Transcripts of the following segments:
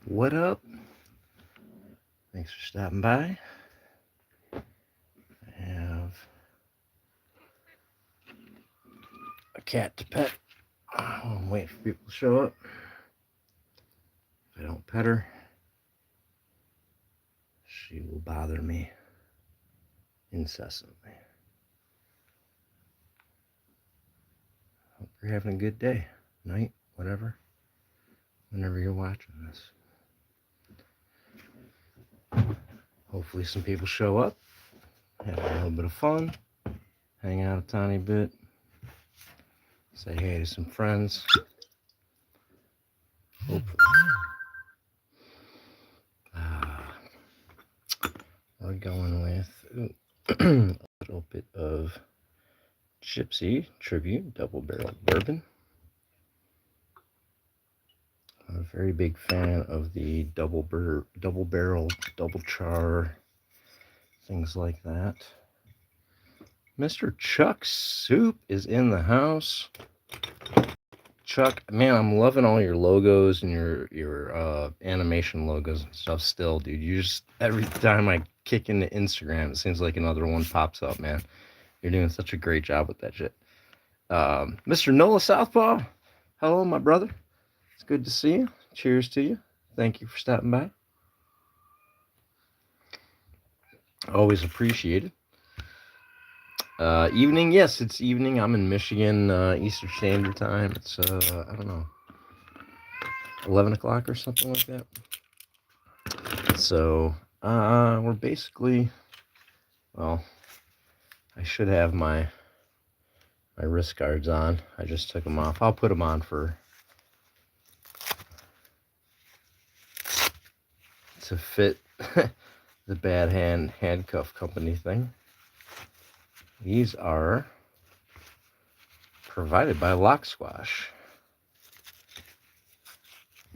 What up? Thanks for stopping by. I have a cat to pet. I'm waiting for people to show up. If I don't pet her, she will bother me incessantly. Hope you're having a good day, night, whatever, whenever you're watching this. Hopefully some people show up, have a little bit of fun, hang out a tiny bit, say hey to some friends. Hopefully. We're going with a little bit of Gypsy Tribute Double Barrel Bourbon. I'm a very big fan of the double barrel, double char, things like that. Mr. Chuck Soup is in the house. Chuck, man, I'm loving all your logos and your animation logos and stuff still, dude. You just, every time I kick into Instagram, it seems like another one pops up, man. You're doing such a great job with that shit. Mr. Nola Southpaw, hello, my brother. It's good to see you. Cheers to you. Thank you for stopping by. Always appreciated. Evening, yes, it's evening. I'm in Michigan, Eastern Standard Time. It's, I don't know, 11 o'clock or something like that. So, we're basically, well, I should have my wrist guards on. I just took them off. I'll put them on to fit the Bad Handcuff Company thing. These are provided by Lock Squash.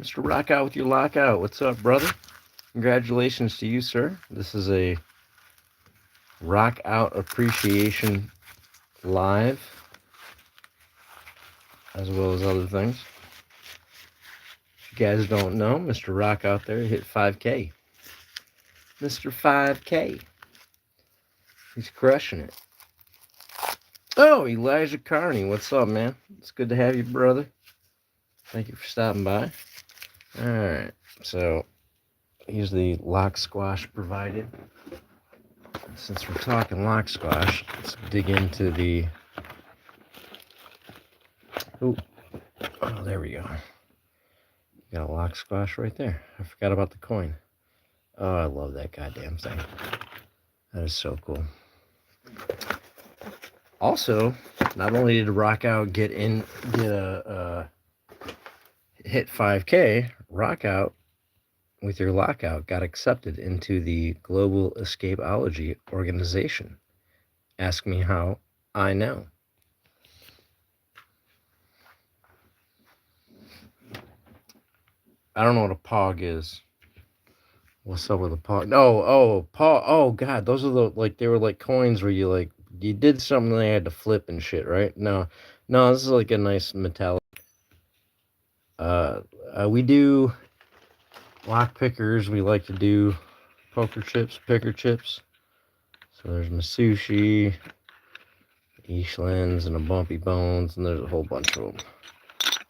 Mr. Rockout with your lockout. What's up, brother? Congratulations to you, sir. This is a Rock Out Appreciation Live, as well as other things. If you guys don't know, Mr. Rock out there hit 5K. Mr. 5K. He's crushing it. Oh, Elijah Carney. What's up, man? It's good to have you, brother. Thank you for stopping by. Alright, so here's the Lock Squash provided. Since we're talking Lock Squash, let's dig into the... Oh, there we go. Got a Lock Squash right there. I forgot about the coin. Oh, I love that goddamn thing. That is so cool. Also, not only did Rock Out hit 5K, Rock Out with your lockout got accepted into the Global Escapeology Organization. Ask me how, I know. I don't know what a POG is. What's up with a POG? POG. Oh, God, those are they were like coins where you did something they had to flip and shit, right? No, this is like a nice metallic. We do lock pickers. We like to do poker chips, picker chips. So there's Masushi, Eastlands, and a Bumpy Bones, and there's a whole bunch of them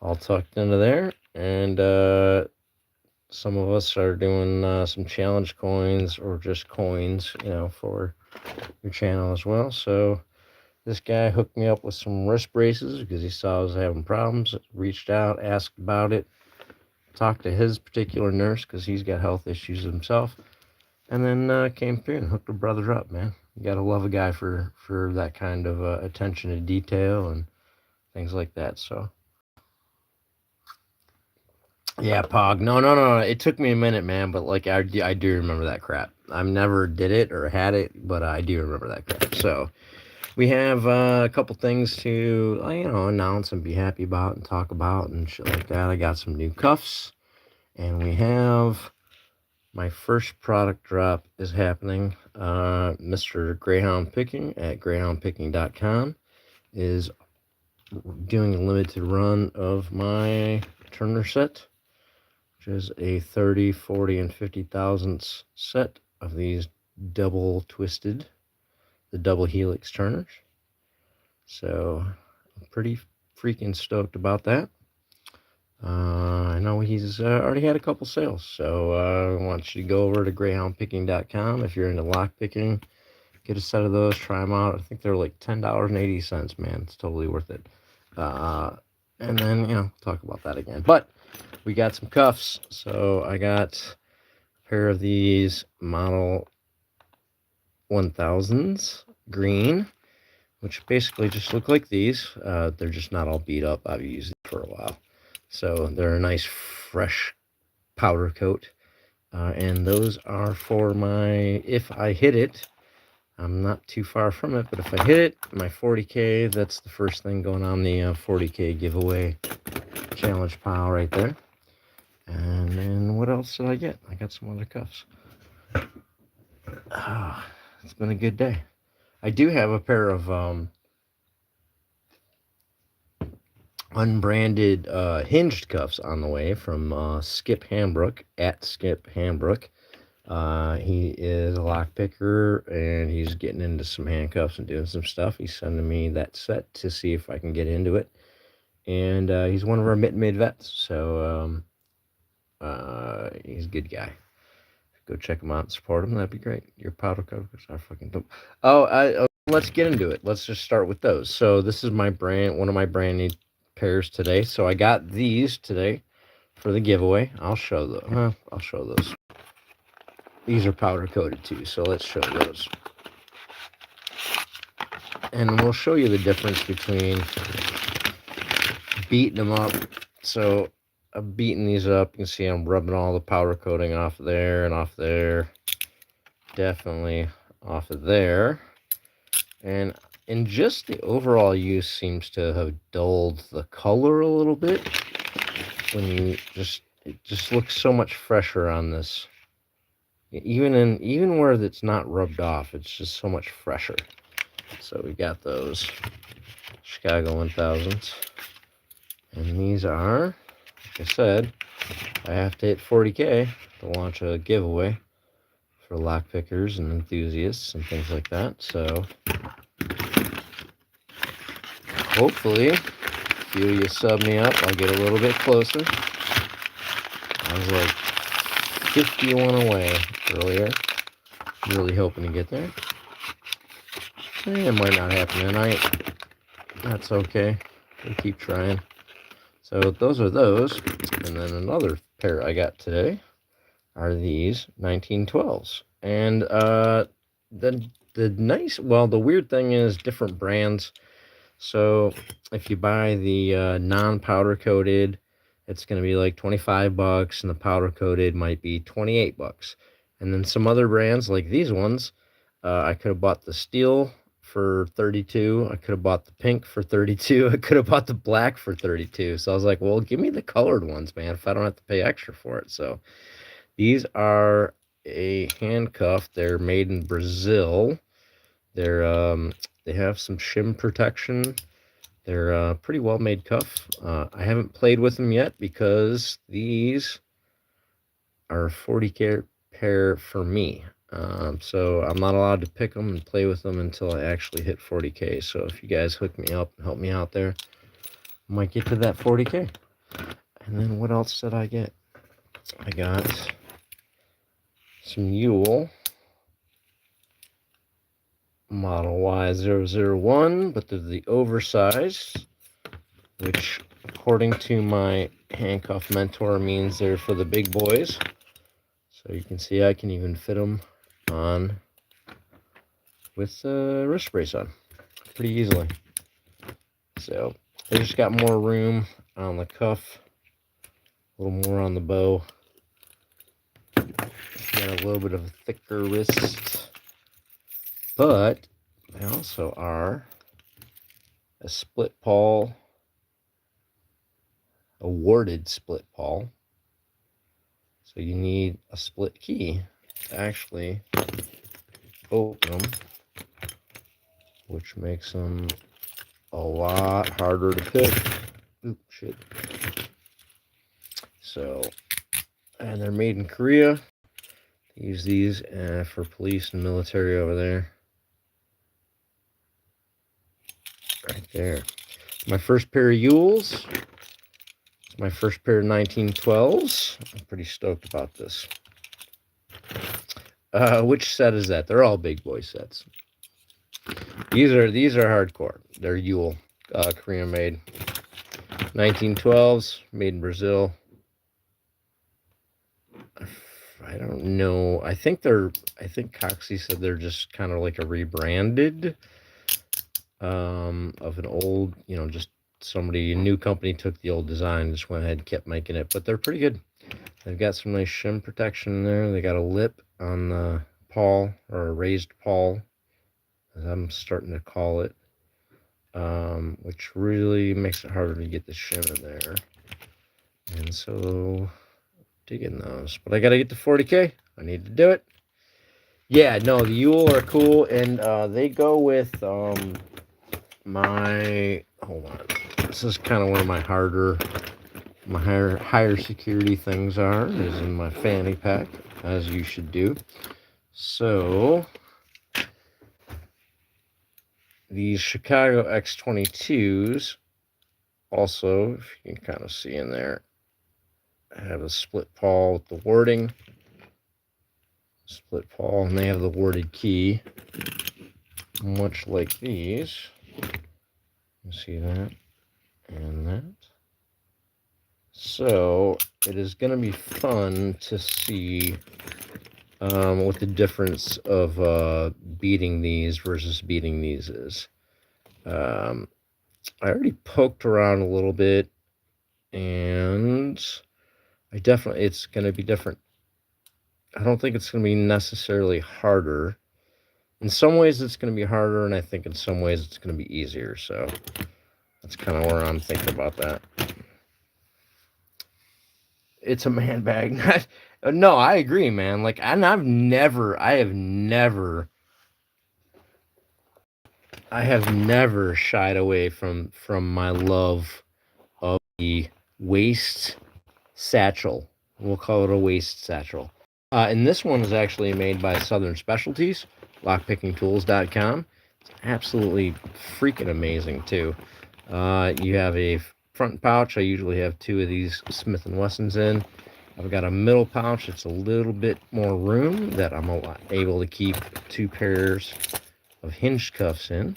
all tucked into there. And some of us are doing some challenge coins or just coins, for your channel as well. So this guy hooked me up with some wrist braces because he saw I was having problems. Reached out, asked about it, talked to his particular nurse because he's got health issues himself, and then came through and hooked a brother up, man. You gotta love a guy for that kind of attention to detail and things like that. So yeah, Pog. No. It took me a minute, man, but I do remember that crap. I've never did it or had it, but I do remember that crap. So we have a couple things to announce and be happy about and talk about and shit like that. I got some new cuffs, and we have my first product drop is happening. Mr. Greyhound Picking at greyhoundpicking.com is doing a limited run of my Turner set. which is a 30, 40, and 50 thousandths set of these double twisted, the double helix turners. So I'm pretty freaking stoked about that. I know he's already had a couple sales, so I want you to go over to greyhoundpicking.com if you're into lock picking. Get a set of those, try them out. I think they're like $10.80, man. It's totally worth it. And then, talk about that again. But we got some cuffs. So I got a pair of these Model 1000s, green, which basically just look like these. They're just not all beat up. I've used them for a while. So they're a nice, fresh powder coat. And those are for my, if I hit it, I'm not too far from it, but if I hit it, my 40K, that's the first thing going on the 40K giveaway challenge pile right there. And then what else did I get? I got some other cuffs. It's been a good day. I do have a pair of unbranded hinged cuffs on the way from Skip Hambrook, at Skip Hambrook. He is a lockpicker and he's getting into some handcuffs and doing some stuff. He's sending me that set to see if I can get into it. And he's one of our mid vets, so he's a good guy. Go check him out and support him. That'd be great. Your powder covers are fucking dope. Let's get into it. Let's just start with those. So this is my brand, one of my brand new pairs today. So I got these today for the giveaway. I'll show those. These are powder coated too, so let's show those. And we'll show you the difference between beating them up. So I'm beating these up. You can see I'm rubbing all the powder coating off there and off there. Definitely off of there. And just the overall use seems to have dulled the color a little bit. When you it just looks so much fresher on this. Even where it's not rubbed off, it's just so much fresher. So we got those Chicago 1000s. And these are, like I said, I have to hit 40K to launch a giveaway for lock pickers and enthusiasts and things like that. So hopefully, if you sub me up, I'll get a little bit closer. I was like 51 away earlier. I'm really hoping to get there. It might not happen tonight. That's okay. We'll keep trying. So those are those. And then another pair I got today are these 1912s. And the weird thing is different brands. So if you buy the non-powder coated, it's going to be like $25, and the powder coated might be $28. And then some other brands like these ones, I could have bought the steel for $32. I could have bought the pink for $32. I could have bought the black for $32. So I was like, well, give me the colored ones, man, if I don't have to pay extra for it. So these are a handcuff. They're made in Brazil. They're they have some shim protection. They're a pretty well made cuff. I haven't played with them yet because these are a 40K pair for me. So I'm not allowed to pick them and play with them until I actually hit 40K. So if you guys hook me up and help me out there, I might get to that 40K. And then what else did I get? I got some Yule Model Y001, but they're the oversized, which according to my handcuff mentor means they're for the big boys. So you can see I can even fit them on with the wrist brace on pretty easily. So they just got more room on the cuff, a little more on the bow. Got a little bit of a thicker wrist. But they also are a split pawl, a warded split pawl. So you need a split key to actually open them, which makes them a lot harder to pick. Oop, shit. So And they're made in Korea. They use these for police and military over there. Right there. My first pair of Yules. My first pair of 1912s. I'm pretty stoked about this. Which set is that? They're all big boy sets. These are hardcore. They're Yule, Korean made. 1912s, made in Brazil. I don't know. I think Coxie said they're just kind of like a rebranded of an old, just a new company took the old design, just went ahead and kept making it, but they're pretty good. They've got some nice shim protection in there. They got a lip on the pawl, or a raised pawl, as I'm starting to call it, which really makes it harder to get the shim in there. And so, digging those. But I got to get to 40K. I need to do it. Yeah, no, the Yule are cool, and they go with my, hold on, this is kind of where my higher security things are, is in my fanny pack, as you should do. So these Chicago X22s, also, if you can kind of see in there, have a split pawl with the wording, split pawl, and they have the worded key, much like these. You see that and that. So it is going to be fun to see what the difference of beating these versus beating these is. I already poked around a little bit, and it's going to be different. I don't think it's going to be necessarily harder. In some ways it's going to be harder, and I think in some ways it's going to be easier. So that's kind of where I'm thinking about that. It's a man bag. No, I agree, man. Like, and I have never shied away from my love of the waist satchel. We'll call it a waist satchel. And this one is actually made by Southern Specialties, lockpickingtools.com. It's absolutely freaking amazing too. You have a front pouch. I usually have two of these Smith & Wessons in. I've got a middle pouch. It's a little bit more room that I'm able to keep two pairs of hinge cuffs in.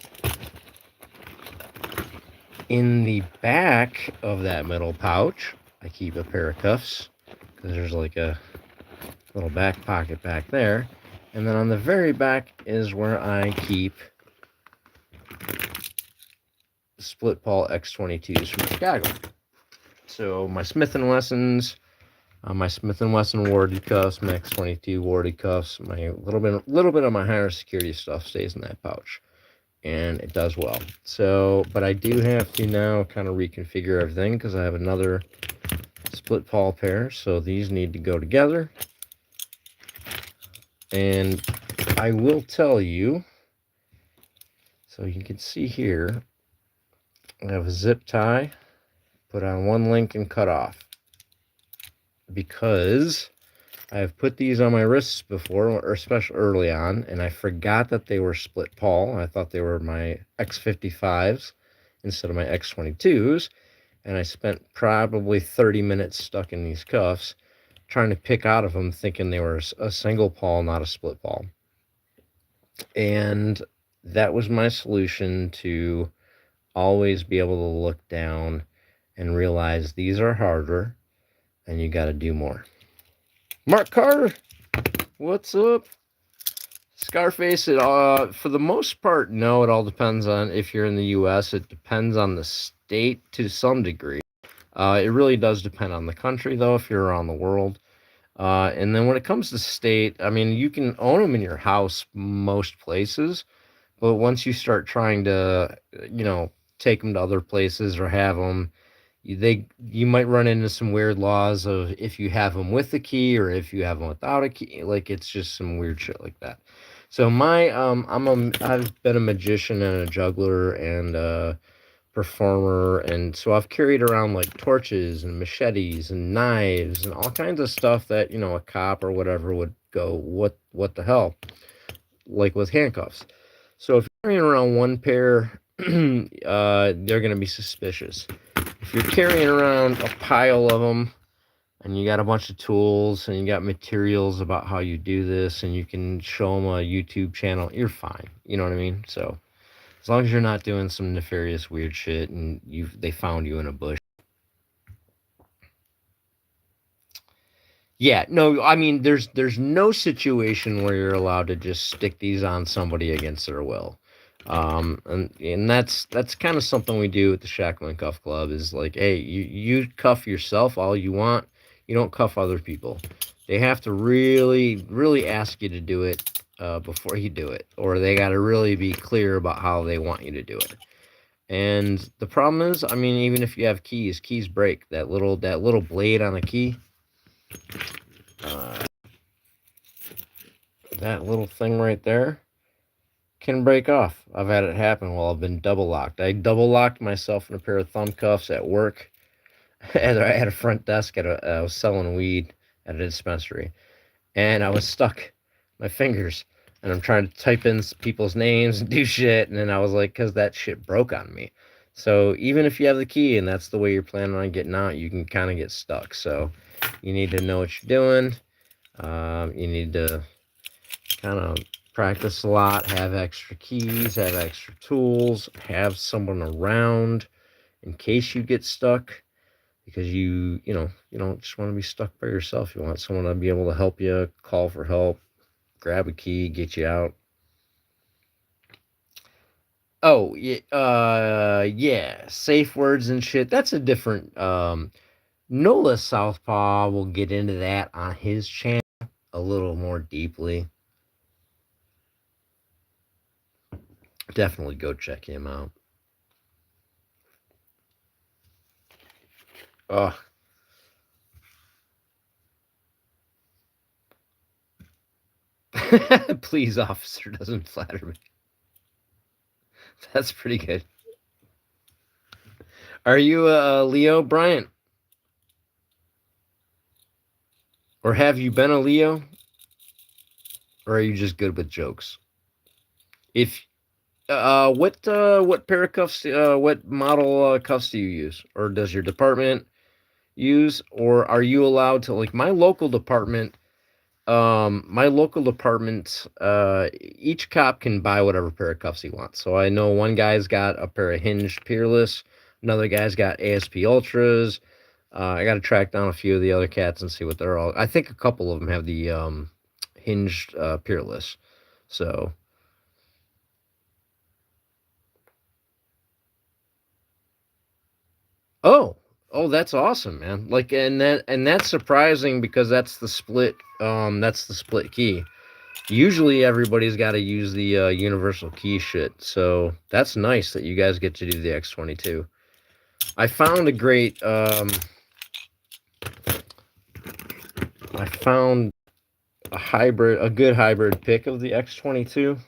In the back of that middle pouch, I keep a pair of cuffs, because there's like a little back pocket back there. And then on the very back is where I keep split pawl X22s from Chicago. So my Smith & Wessons, my Smith & Wesson warded cuffs, my X22 warded cuffs, my little bit of my higher security stuff stays in that pouch, and it does well. So, but I do have to now kind of reconfigure everything, because I have another split pawl pair, so these need to go together. And I will tell you, so you can see here, I have a zip tie, put on one link and cut off, because I have put these on my wrists before, or especially early on, and I forgot that they were split pawl. I thought they were my X55s instead of my X22s, and I spent probably 30 minutes stuck in these cuffs trying to pick out of them, thinking they were a single pawl, not a split pawl. And that was my solution to always be able to look down and realize these are harder and you got to do more. Mark Carter, what's up? Scarface, for the most part, no, it all depends on if you're in the U.S. It depends on the state to some degree. It really does depend on the country, though, if you're around the world. And then when it comes to state, I mean, you can own them in your house most places, but once you start trying to, take them to other places or have them, you might run into some weird laws of if you have them with the key or if you have them without a key. Like, it's just some weird shit like that. So I've been a magician and a juggler and performer, and so I've carried around like torches and machetes and knives and all kinds of stuff that, you know, a cop or whatever would go, what the hell, like with handcuffs. So if you're carrying around one pair, they're gonna be suspicious. If you're carrying around a pile of them and you got a bunch of tools and you got materials about how you do this and you can show them a YouTube channel, you're fine. You know what I mean? So as long as you're not doing some nefarious weird shit and they found you in a bush. Yeah, no, I mean there's no situation where you're allowed to just stick these on somebody against their will. And that's kind of something we do at the Shackle and Cuff Club is like, hey, you cuff yourself all you want. You don't cuff other people. They have to really ask you to do it before you do it, or they got to really be clear about how they want you to do it. And the problem is, I mean, even if you have keys break. That little blade on a key, uh, that little thing right there can break off. I've had it happen while I've been double locked. I double locked myself in a pair of thumb cuffs at work. As I had a front desk I was selling weed at a dispensary, and I was stuck, my fingers, and I'm trying to type in people's names and do shit, and then I was like, because that shit broke on me. So even if you have the key and that's the way you're planning on getting out, you can kind of get stuck. So you need to know what you're doing. You need to kind of practice a lot, have extra keys, have extra tools, have someone around in case you get stuck, because you know, you don't just want to be stuck by yourself. You want someone to be able to help you, call for help, grab a key, get you out. Oh, yeah, yeah, safe words and shit. That's a different Nola Southpaw will get into that on his channel a little more deeply. Definitely go check him out. Oh, please, officer, doesn't flatter me. That's pretty good. Are you a Leo, Bryant? Or have you been a Leo? Or are you just good with jokes? If what pair of cuffs, what model cuffs do you use, or does your department use, or are you allowed to, like my local department, each cop can buy whatever pair of cuffs he wants. So I know one guy's got a pair of hinged Peerless, another guy's got ASP Ultras. I got to track down a few of the other cats and see what they're all. I think a couple of them have the hinged Peerless. So, oh, oh, that's awesome, man. Like, and that's surprising because that's the split key. Usually everybody's got to use the universal key shit. So that's nice that you guys get to do the X22. I found a great I found a good hybrid pick of the X22,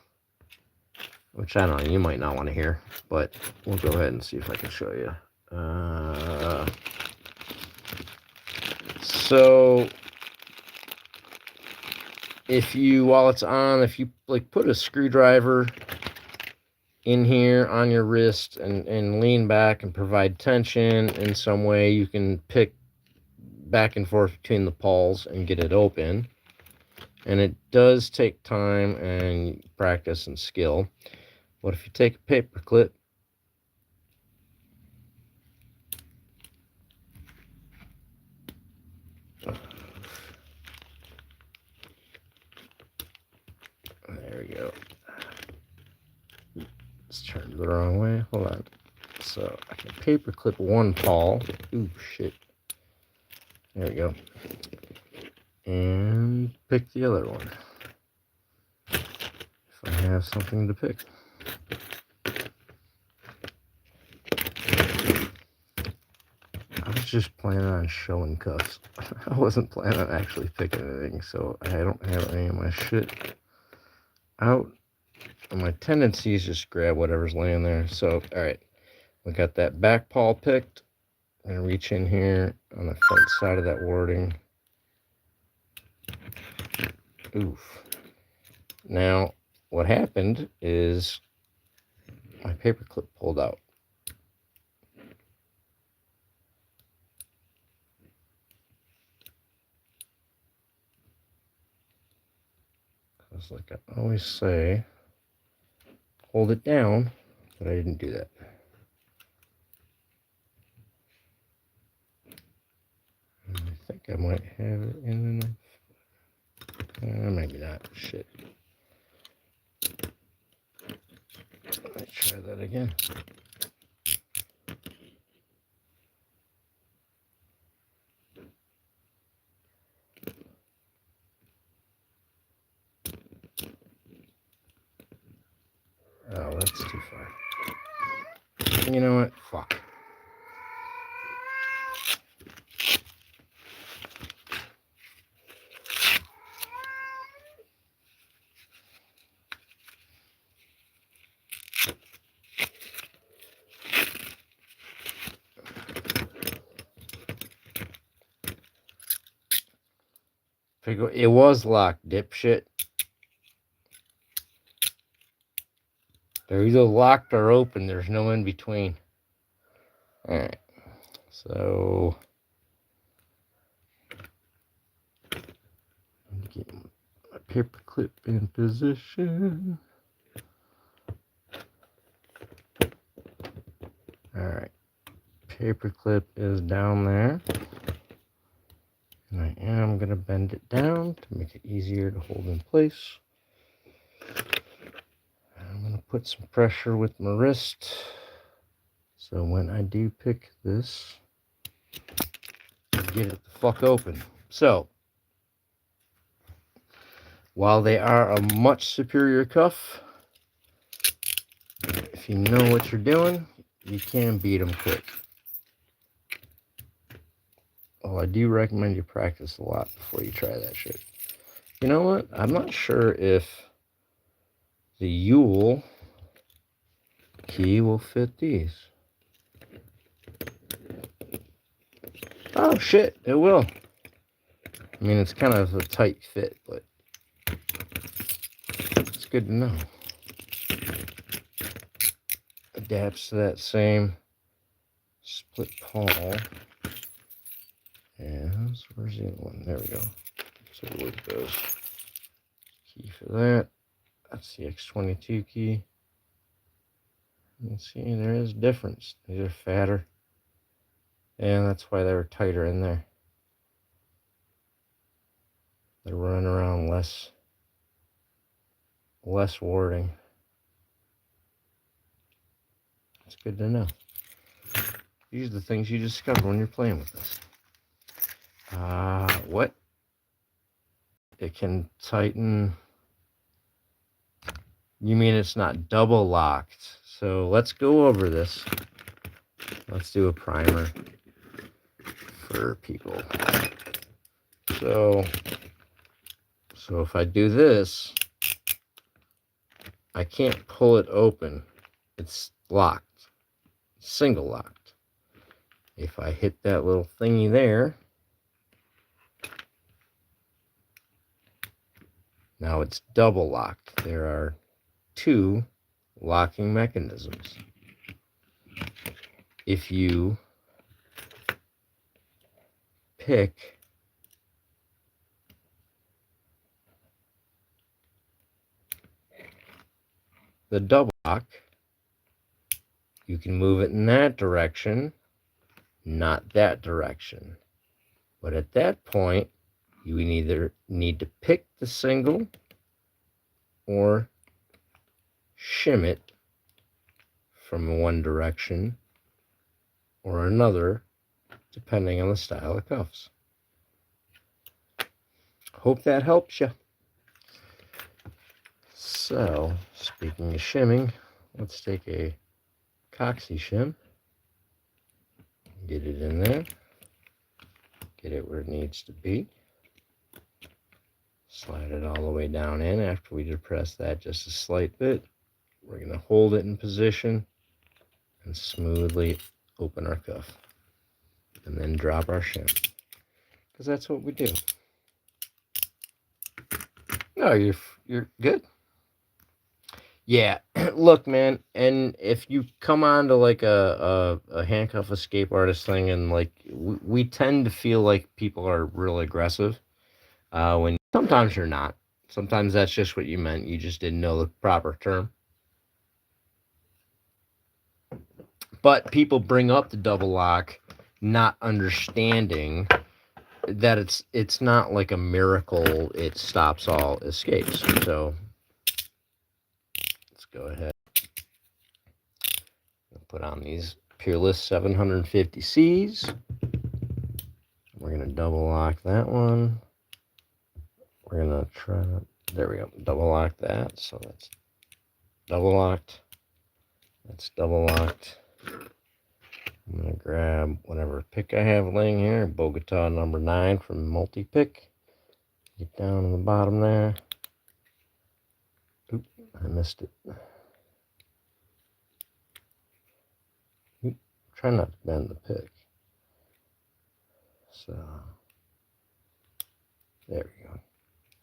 which I don't know, you might not want to hear, but we'll go ahead and see if I can show you. So while it's on, if you like put a screwdriver in here on your wrist and lean back and provide tension in some way, you can pick back and forth between the pawls and get it open. And it does take time and practice and skill. But if you take a paper clip, there we go. It's turned the wrong way. Hold on. So I can paper clip one pawl. Ooh, shit. There we go. And pick the other one. If I have something to pick. I was just planning on showing cuffs. I wasn't planning on actually picking anything, so I don't have any of my shit out. And my tendency is just grab whatever's laying there. So, alright. We got that back pawl picked. I'm going to reach in here on the front side of that wording. Oof. Now, what happened is my paper clip pulled out. Because like I always say, hold it down, but I didn't do that. I think I might have it in enough. Maybe not. Shit. Let's try that again. Oh, that's too far. You know what? Fuck. It was locked, dipshit. They're either locked or open. There's no in between. Alright. So get my paper clip in position. Alright. Paper clip is down there. And I am going to bend it down to make it easier to hold in place. I'm going to put some pressure with my wrist. So when I do pick this, get it the fuck open. So, while they are a much superior cuff, if you know what you're doing, you can beat them quick. Well, I do recommend you practice a lot before you try that shit. You know what? I'm not sure if the Yule key will fit these. Oh shit, it will. I mean, it's kind of a tight fit, but it's good to know. Adapts to that same split pawl. And where's the other one? There we go. So where it goes. Key for that. That's the X22 key. You can see there is a difference. These are fatter. And that's why they were tighter in there. They're running around less wording. It's good to know. These are the things you discover when you're playing with this. What? It can tighten. You mean it's not double locked? So let's go over this. Let's do a primer for people. So if I do this, I can't pull it open. It's locked, single locked. If I hit that little thingy there, now it's double locked. There are two locking mechanisms. If you pick the double lock, you can move it in that direction, not that direction. But at that point, you either need to pick the single or shim it from one direction or another, depending on the style of cuffs. Hope that helps you. So, speaking of shimming, let's take a coxy shim, get it in there, get it where it needs to be, slide it all the way down in. After we depress that just a slight bit, we're going to hold it in position and smoothly open our cuff. And then drop our shim. Because that's what we do. No, you're good. Yeah, look, man, and if you come on to like a handcuff escape artist thing, and like we tend to feel like people are real aggressive, when sometimes you're not. Sometimes that's just what you meant. You just didn't know the proper term. But people bring up the double lock, not understanding that it's not like a miracle. It stops all escapes. So let's go ahead. Put on these Peerless 750Cs. We're going to double lock that one. We're going to try to, there we go, double lock that. So that's double locked. That's double locked. I'm going to grab whatever pick I have laying here, Bogota number 9 from Multi-Pick. Get down to the bottom there. Oop, I missed it. Oop, try not to bend the pick. So, there we go.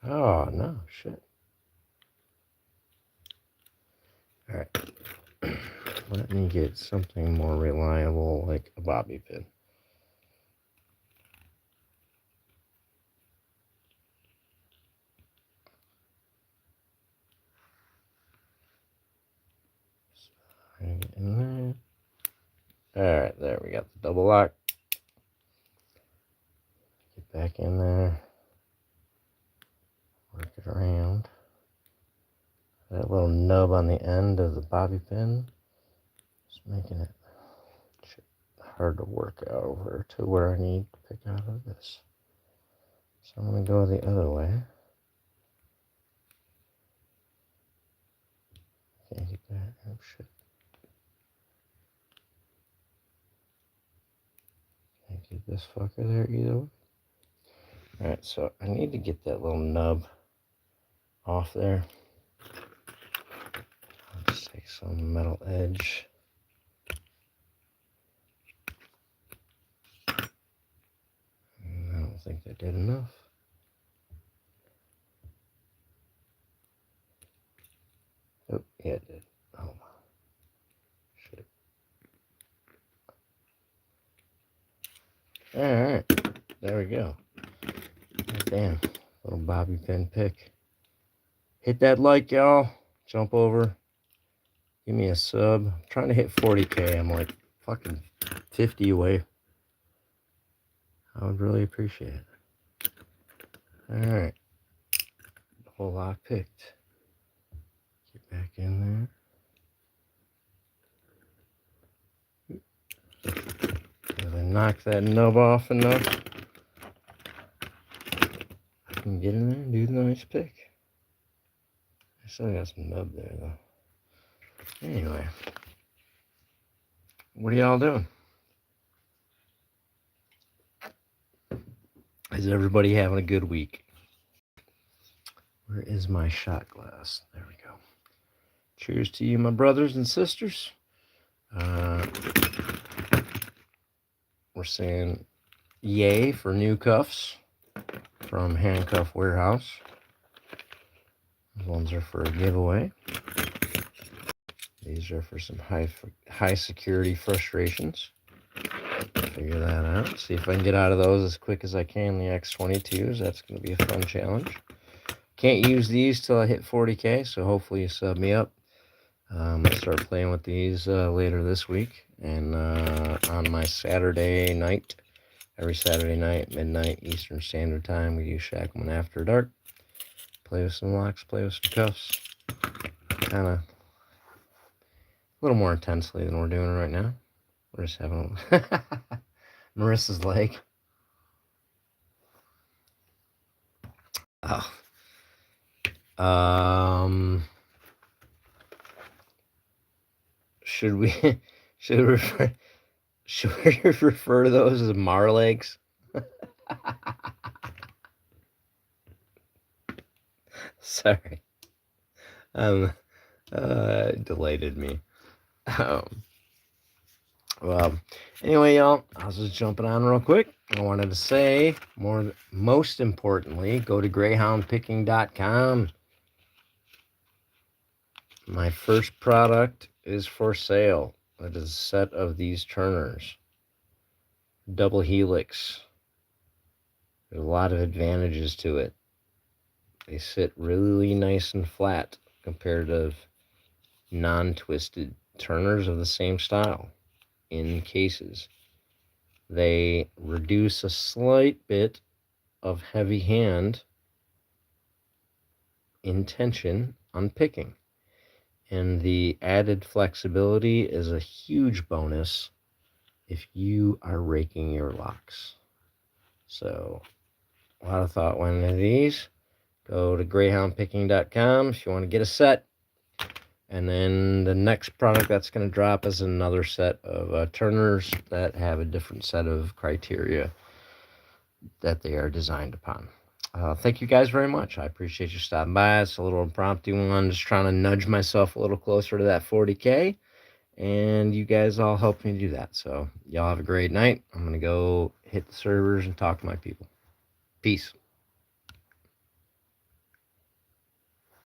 Oh, no, shit. All right. Let me get something more reliable, like a bobby pin. In there. All right, there we got the double lock. Get back in there. Work it around. That little nub on the end of the bobby pin is making it hard to work out over to where I need to pick out of this. So I'm going to go the other way. Can't get that. Oh, shit. Can't get this fucker there either way. Alright, so I need to get that little nub off there. I'll just take some metal edge. I don't think that did enough. Oh, yeah, it did. Oh, shit. Alright, there we go. Damn, little bobby pin pick. Hit that like, y'all. Jump over. Give me a sub. I'm trying to hit 40K. I'm like fucking 50 away. I would really appreciate it. Alright. Whole lock picked. Get back in there. If I knock that nub off enough, I can get in there and do the nice pick. I still got some nub there though. Anyway. What are y'all doing? Is everybody having a good week? Where is my shot glass? There we go. Cheers to you, my brothers and sisters. We're saying yay for new cuffs from Handcuff Warehouse. These ones are for a giveaway. These are for some high security frustrations. Figure that out. See if I can get out of those as quick as I can. The X22s. That's going to be a fun challenge. Can't use these till I hit 40K, so hopefully you sub me up. I'll start playing with these later this week. And on my Saturday night, every Saturday night, midnight Eastern Standard Time, we do Shackman After Dark. Play with some locks, play with some cuffs. Kind of a little more intensely than we're doing right now. We're just having Marissa's leg. Oh. Should we refer to those as Mar legs? Sorry. Delighted me. Well, anyway, y'all, I was just jumping on real quick. I wanted to say, most importantly, go to greyhoundpicking.com. My first product is for sale. It is a set of these turners, double helix. There's a lot of advantages to it. They sit really nice and flat compared to non-twisted turners of the same style in cases. They reduce a slight bit of heavy hand intention on picking. And the added flexibility is a huge bonus if you are raking your locks. So a lot of thought went into these. Go to greyhoundpicking.com if you want to get a set. And then the next product that's going to drop is another set of turners that have a different set of criteria that they are designed upon. Thank you guys very much. I appreciate you stopping by. It's a little impromptu one, just trying to nudge myself a little closer to that 40K. And you guys all helped me do that. So y'all have a great night. I'm going to go hit the servers and talk to my people. Peace.